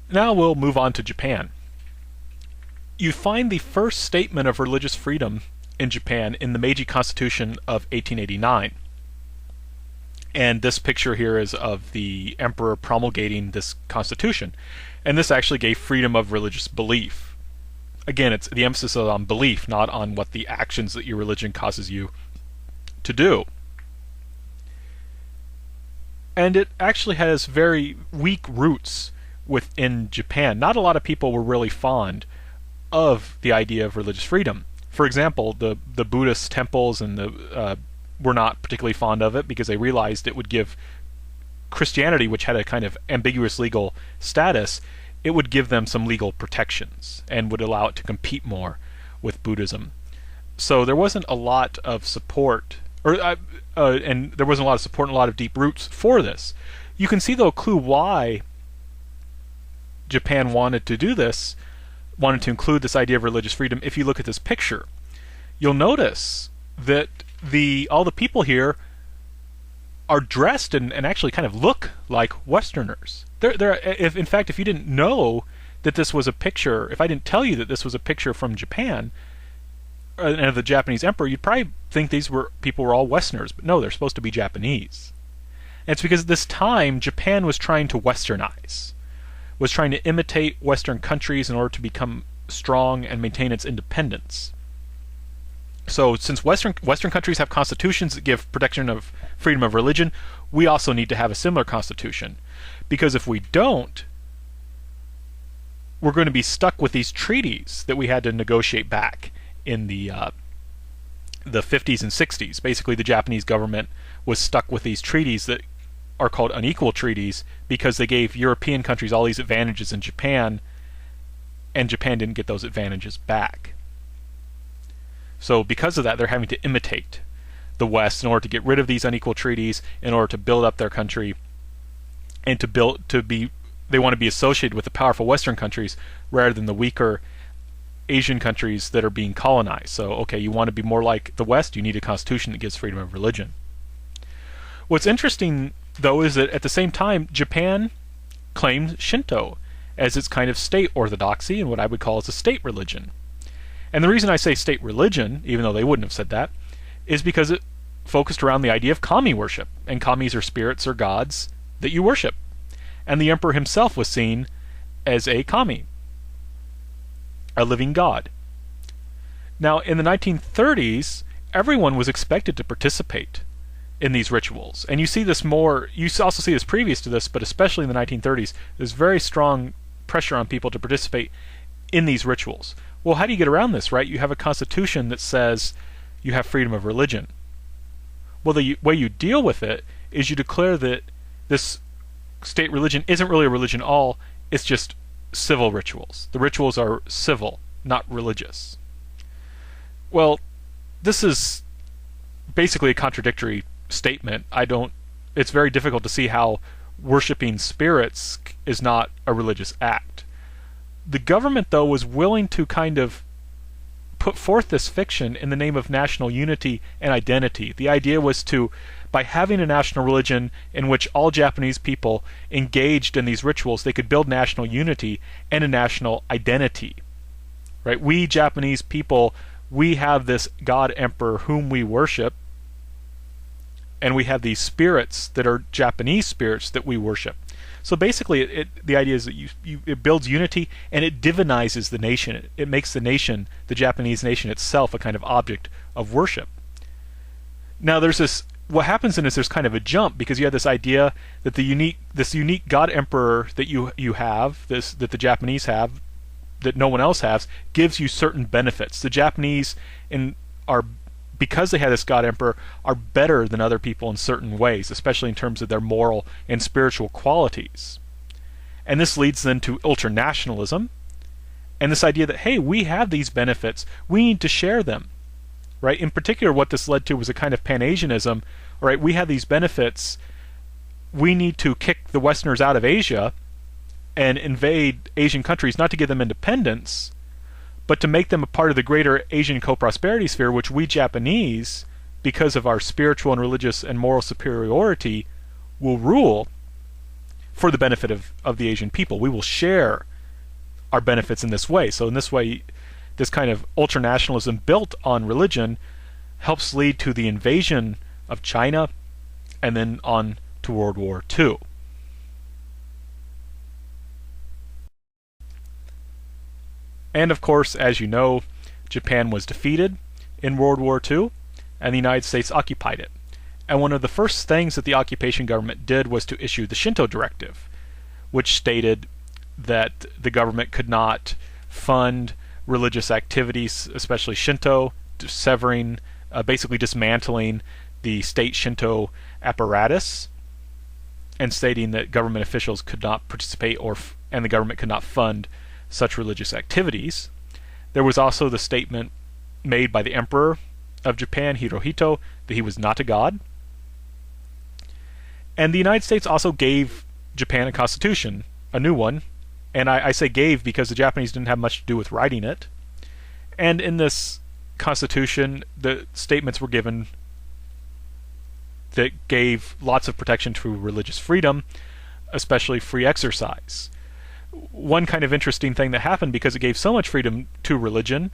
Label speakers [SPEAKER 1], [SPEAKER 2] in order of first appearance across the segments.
[SPEAKER 1] Now we'll move on to Japan. You find the first statement of religious freedom in Japan in the Meiji Constitution of 1889. And this picture here is of the emperor promulgating this constitution. And this actually gave freedom of religious belief. Again, it's the emphasis is on belief, not on what the actions that your religion causes you to do. And it actually has very weak roots within Japan. Not a lot of people were really fond of the idea of religious freedom. For example, the Buddhist temples and the were not particularly fond of it because they realized it would give Christianity, which had a kind of ambiguous legal status, it would give them some legal protections and would allow it to compete more with Buddhism. So there wasn't a lot of support, and there wasn't a lot of support and a lot of deep roots for this. You can see, though, a clue why Japan wanted to do this, wanted to include this idea of religious freedom. If you look at this picture, you'll notice that all the people here are dressed and actually kind of look like Westerners. In fact, if you didn't know that this was a picture, if I didn't tell you that this was a picture from Japan and of the Japanese emperor, you'd probably think these people were all Westerners. But no, they're supposed to be Japanese. And it's because at this time Japan was trying to Westernize, was trying to imitate Western countries in order to become strong and maintain its independence. So since Western countries have constitutions that give protection of freedom of religion, we also need to have a similar constitution. Because if we don't, we're going to be stuck with these treaties that we had to negotiate back in the 50s and 60s. Basically, the Japanese government was stuck with these treaties that are called unequal treaties because they gave European countries all these advantages in Japan, and Japan didn't get those advantages back. So because of that, they're having to imitate the West in order to get rid of these unequal treaties, in order to build up their country, and they want to be associated with the powerful Western countries rather than the weaker Asian countries that are being colonized. So, okay, you want to be more like the West, you need a constitution that gives freedom of religion. What's interesting, though, is that at the same time, Japan claimed Shinto as its kind of state orthodoxy and what I would call as a state religion. And the reason I say state religion, even though they wouldn't have said that, is because it focused around the idea of kami worship. And kamis are spirits or gods that you worship. And the emperor himself was seen as a kami, a living god. Now, in the 1930s, everyone was expected to participate in these rituals. And you see this more, you also see this previous to this, but especially in the 1930s, there's very strong pressure on people to participate in these rituals. Well, how do you get around this, right? You have a constitution that says you have freedom of religion. Well, the way you deal with it is you declare that this state religion isn't really a religion at all, it's just civil rituals. The rituals are civil, not religious. Well, this is basically a contradictory statement. It's very difficult to see how worshipping spirits is not a religious act. The government, though, was willing to kind of put forth this fiction in the name of national unity and identity. The idea was to, by having a national religion in which all Japanese people engaged in these rituals, they could build national unity and a national identity. Right? We Japanese people, we have this God Emperor whom we worship, and we have these spirits that are Japanese spirits that we worship. So basically, the idea is that it builds unity and it divinizes the nation. It makes the nation, the Japanese nation itself, a kind of object of worship. Now, what happens then is there's kind of a jump, because you have this idea that this unique God Emperor that you have, that the Japanese have, that no one else has, gives you certain benefits. The Japanese because they have this God Emperor, are better than other people in certain ways, especially in terms of their moral and spiritual qualities. And this leads then to ultranationalism, and this idea that, hey, we have these benefits, we need to share them. Right? In particular, what this led to was a kind of Pan-Asianism. Right? We have these benefits, we need to kick the Westerners out of Asia and invade Asian countries, not to give them independence, but to make them a part of the greater Asian co-prosperity sphere, which we Japanese, because of our spiritual and religious and moral superiority, will rule for the benefit of the Asian people. We will share our benefits in this way. So in this way, this kind of ultranationalism built on religion helps lead to the invasion of China and then on to World War II. And of course, as you know, Japan was defeated in World War II, and the United States occupied it. And one of the first things that the occupation government did was to issue the Shinto Directive, which stated that the government could not fund religious activities, especially Shinto, severing, basically dismantling the state Shinto apparatus, and stating that government officials could not participate and the government could not fund such religious activities. There was also the statement made by the Emperor of Japan, Hirohito, that he was not a god. And the United States also gave Japan a constitution, a new one, and I say gave because the Japanese didn't have much to do with writing it. And in this constitution, the statements were given that gave lots of protection to religious freedom, especially free exercise. One kind of interesting thing that happened, because it gave so much freedom to religion,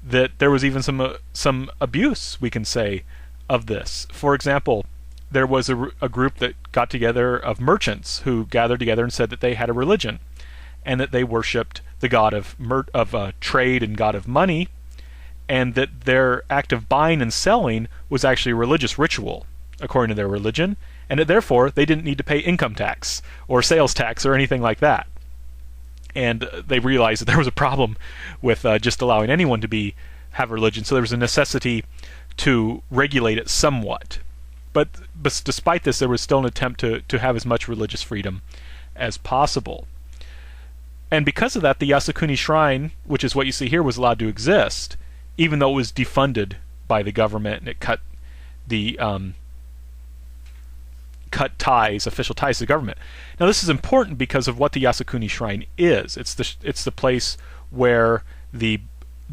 [SPEAKER 1] that there was even some abuse, we can say, of this. For example, there was a group that got together of merchants who gathered together and said that they had a religion, and that they worshipped the god of trade and god of money, and that their act of buying and selling was actually a religious ritual, according to their religion, and that therefore they didn't need to pay income tax or sales tax or anything like that. And they realized that there was a problem with just allowing anyone to have religion, so there was a necessity to regulate it somewhat. But despite this, there was still an attempt to have as much religious freedom as possible. And because of that, the Yasukuni Shrine, which is what you see here, was allowed to exist, even though it was defunded by the government, and it cut the official ties to the government. Now this is important because of what the Yasukuni Shrine is. It's the place where the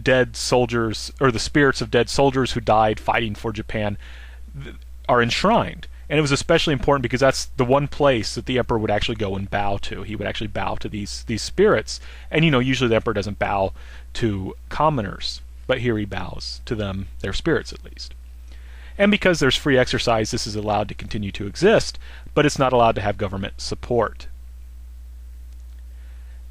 [SPEAKER 1] dead soldiers, or the spirits of dead soldiers who died fighting for Japan, are enshrined. And it was especially important because that's the one place that the emperor would actually go and bow to. He would actually bow to these spirits. And usually the emperor doesn't bow to commoners, but here he bows to them, their spirits at least. And because there's free exercise, this is allowed to continue to exist, but it's not allowed to have government support.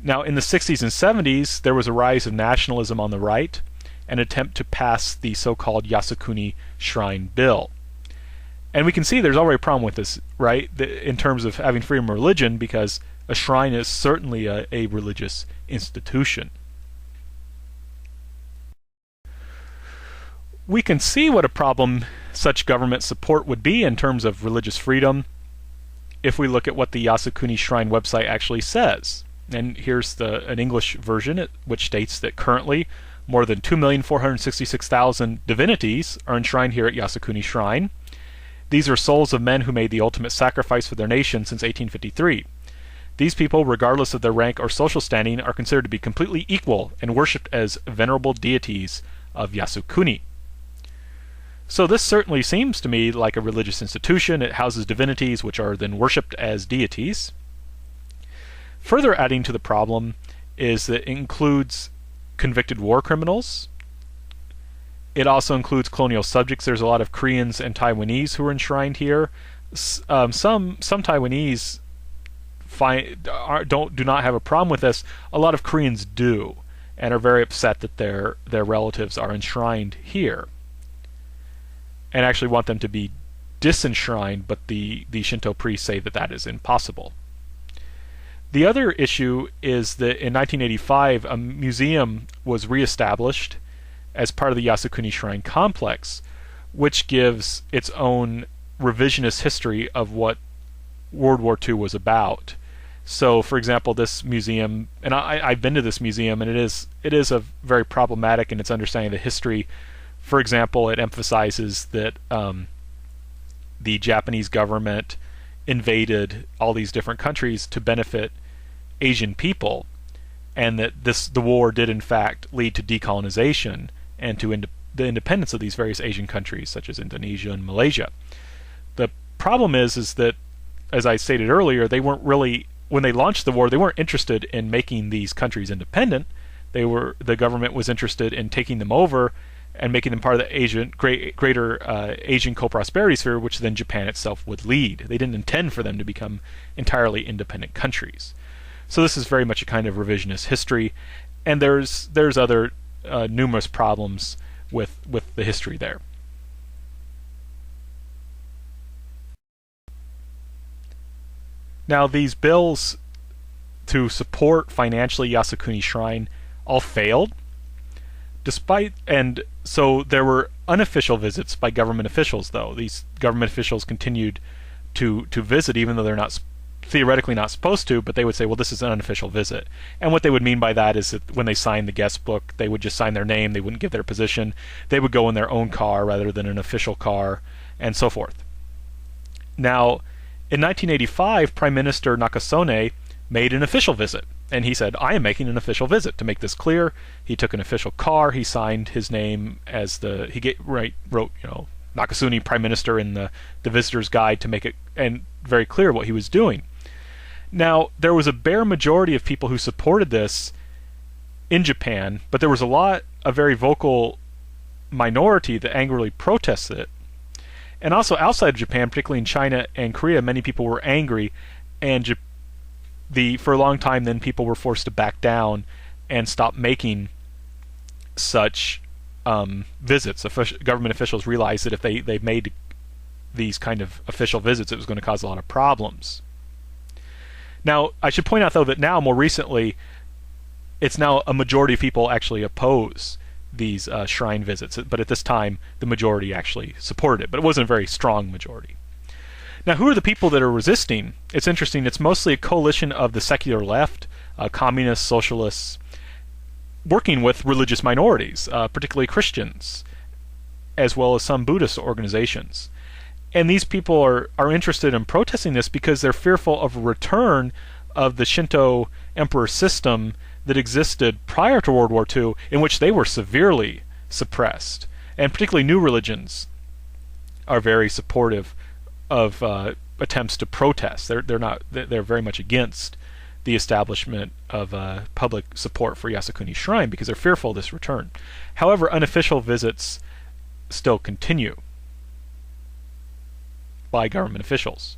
[SPEAKER 1] Now, in the 60s and 70s, there was a rise of nationalism on the right, an attempt to pass the so-called Yasukuni Shrine Bill. And we can see there's already a problem with this, right, in terms of having freedom of religion, because a shrine is certainly a religious institution. We can see what a problem such government support would be in terms of religious freedom if we look at what the Yasukuni Shrine website actually says. And here's an English version, which states that currently more than 2,466,000 divinities are enshrined here at Yasukuni Shrine. These are souls of men who made the ultimate sacrifice for their nation since 1853. These people, regardless of their rank or social standing, are considered to be completely equal and worshipped as venerable deities of Yasukuni. So this certainly seems to me like a religious institution. It houses divinities which are then worshipped as deities. Further adding to the problem is that it includes convicted war criminals. It also includes colonial subjects. There's a lot of Koreans and Taiwanese who are enshrined here. Some Taiwanese do not have a problem with this. A lot of Koreans do, and are very upset that their relatives are enshrined here, and actually want them to be disenshrined, but the Shinto priests say that is impossible. The other issue is that in 1985, a museum was reestablished as part of the Yasukuni Shrine complex, which gives its own revisionist history of what World War II was about. So, for example, this museum, and I've been to this museum, and it is a very problematic in its understanding of the history. For example, it emphasizes that the Japanese government invaded all these different countries to benefit Asian people, and that the war did in fact lead to decolonization and to the independence of these various Asian countries, such as Indonesia and Malaysia. The problem is that, as I stated earlier, they weren't really when they launched the war, they weren't interested in making these countries independent. The government was interested in taking them over and making them part of the greater Asian co-prosperity sphere, which then Japan itself would lead. They didn't intend for them to become entirely independent countries. So this is very much a kind of revisionist history, and there's other numerous problems with the history there. Now, these bills to support financially Yasukuni Shrine all failed, and so there were unofficial visits by government officials, though. These government officials continued to visit, even though they're not theoretically not supposed to, but they would say, well, this is an unofficial visit. And what they would mean by that is that when they signed the guest book, they would just sign their name, they wouldn't give their position, they would go in their own car rather than an official car, and so forth. Now, in 1985, Prime Minister Nakasone made an official visit, and he said, I am making an official visit. To make this clear, he took an official car, he signed his name as wrote, Nakasone Prime Minister in the visitor's guide to make it and very clear what he was doing. Now, there was a bare majority of people who supported this in Japan, but there was a very vocal minority that angrily protested it. And also outside of Japan, particularly in China and Korea, many people were angry, and for a long time then people were forced to back down and stop making such visits. Government officials realized that if they made these kind of official visits, it was going to cause a lot of problems. Now, I should point out, though, that now, more recently, it's now a majority of people actually oppose these shrine visits, but at this time, the majority actually supported it, but it wasn't a very strong majority. Now, who are the people that are resisting? It's interesting. It's mostly a coalition of the secular left, communists, socialists, working with religious minorities, particularly Christians, as well as some Buddhist organizations. And these people are interested in protesting this because they're fearful of a return of the Shinto emperor system that existed prior to World War II, in which they were severely suppressed. And particularly new religions are very supportive of attempts to protest. They're very much against the establishment of public support for Yasukuni Shrine because they're fearful of this return. However, unofficial visits still continue by government officials.